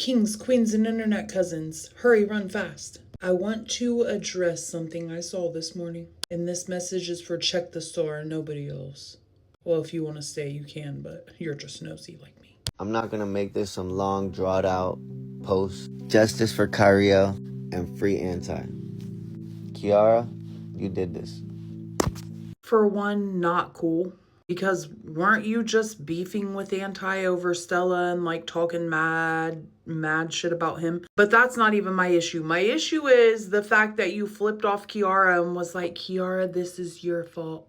Kings, queens, and internet cousins, hurry, run fast. I want to address something I saw this morning. And this message is for Check the Star and nobody else. Well, if you want to stay, you can, but you're just nosy like me. I'm not going to make this some long, drawn out post. Justice for Kyriel and free Anti. Kiara, you did this. For one, not cool. Because weren't you just beefing with Anti over Stella and like talking mad shit about him? But that's not even my issue. My issue is the fact that you flipped off Kiara and was like, Kiara, this is your fault.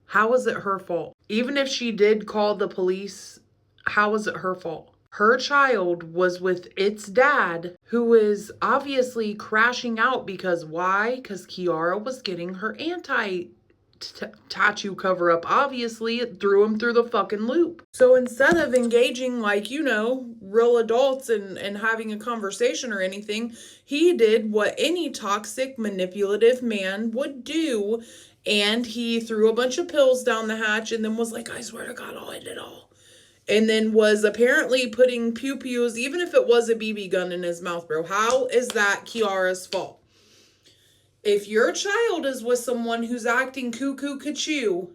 How is it her fault? Even if she did call the police, how is it her fault? Her child was with its dad, who is obviously crashing out because why? Because Kiara was getting her tattoo cover up. Obviously, it threw him through the fucking loop. So instead of engaging like, real adults and having a conversation or anything, he did what any toxic, manipulative man would do. And he threw a bunch of pills down the hatch and then was like, I swear to God, I'll end it all. And then was apparently putting pew-pews, even if it was a BB gun, in his mouth, bro. How is that Kiara's fault? If your child is with someone who's acting cuckoo-cuckoo,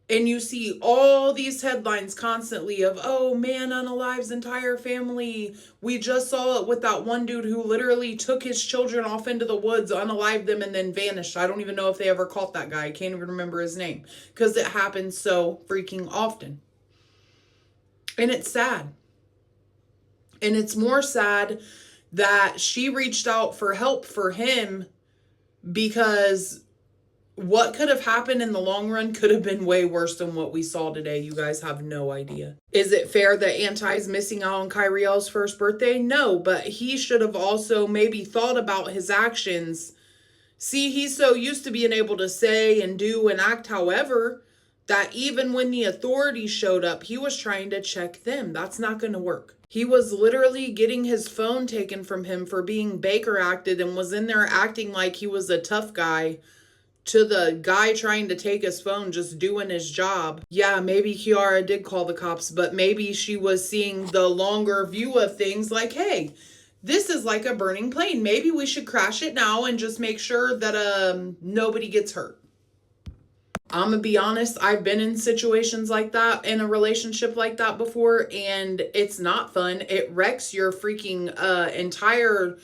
and you see all these headlines constantly of, oh man, unalives entire family. We just saw it with that one dude who literally took his children off into the woods, unalived them, and then vanished. I don't even know if they ever caught that guy. I can't even remember his name because it happens so freaking often. And it's sad. And it's more sad that she reached out for help for him, because what could have happened in the long run could have been way worse than what we saw today. You guys have no idea. Is it fair that Anti's missing out on Kyriel's first birthday? No, but he should have also maybe thought about his actions. See, he's so used to being able to say and do and act however that even when the authorities showed up, he was trying to check them. That's not going to work. He was literally getting his phone taken from him for being Baker acted and was in there acting like he was a tough guy to the guy trying to take his phone, just doing his job. Yeah, maybe Kiara did call the cops, but maybe she was seeing the longer view of things like, hey, this is like a burning plane. Maybe we should crash it now and just make sure that nobody gets hurt. I'm gonna be honest, I've been in situations like that, in a relationship like that before, and it's not fun. It wrecks your freaking entire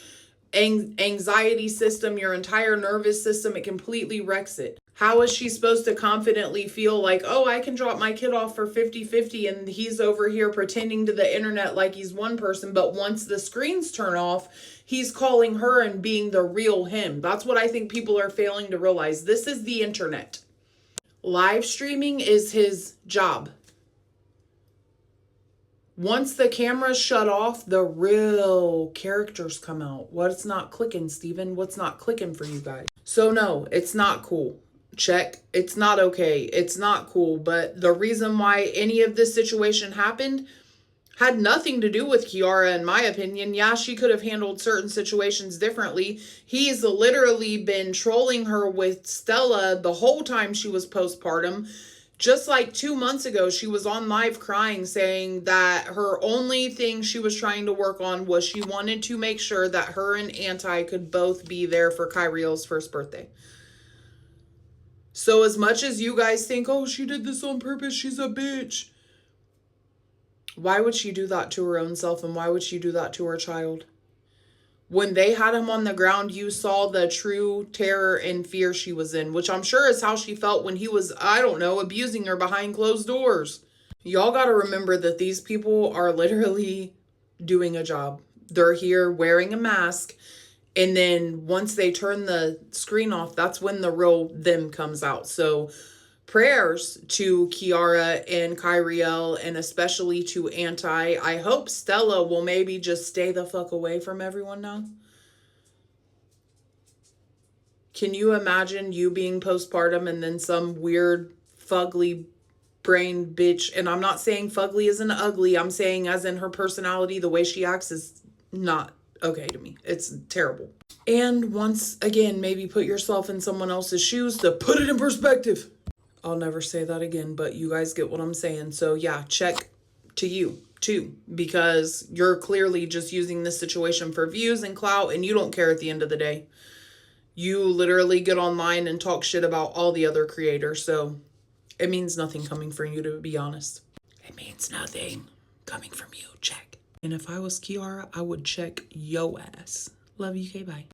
anxiety system, your entire nervous system. It completely wrecks it. How is she supposed to confidently feel like, oh, I can drop my kid off for 50-50 and he's over here pretending to the internet like he's one person, but once the screens turn off, he's calling her and being the real him. That's what I think people are failing to realize. This is the internet. Live streaming is his job. Once the cameras shut off, the real characters come out. What's not clicking, Steven? What's not clicking for you guys? So no, it's not cool. Check. It's not okay. It's not cool. But the reason why any of this situation happened had nothing to do with Kiara, in my opinion. Yeah, she could have handled certain situations differently. He's literally been trolling her with Stella the whole time she was postpartum. Just like 2 months ago, she was on live crying, saying that her only thing she was trying to work on was she wanted to make sure that her and Anti could both be there for Kyriel's first birthday. So as much as you guys think, oh, she did this on purpose, she's a bitch. Why would she do that to her own self, and why would she do that to her child? When they had him on the ground, you saw the true terror and fear she was in, which I'm sure is how she felt when he was, I don't know, abusing her behind closed doors. Y'all got to remember that these people are literally doing a job. They're here wearing a mask, and then once they turn the screen off, that's when the real them comes out. So prayers to Kiara and Kyriel, and especially to Anti. I hope Stella will maybe just stay the fuck away from everyone now. Can you imagine you being postpartum and then some weird fugly brain bitch? And I'm not saying fugly isn't ugly. I'm saying as in her personality, the way she acts is not okay to me. It's terrible. And once again, maybe put yourself in someone else's shoes to put it in perspective. I'll never say that again, but you guys get what I'm saying. So yeah, check to you. too, because you're clearly just using this situation for views and clout, and you don't care at the end of the day. You literally get online and talk shit about all the other creators, so it means nothing coming from you, to be honest. It means nothing coming from you. Check. And if I was Kiara, I would check yo ass. Love you, K. Bye.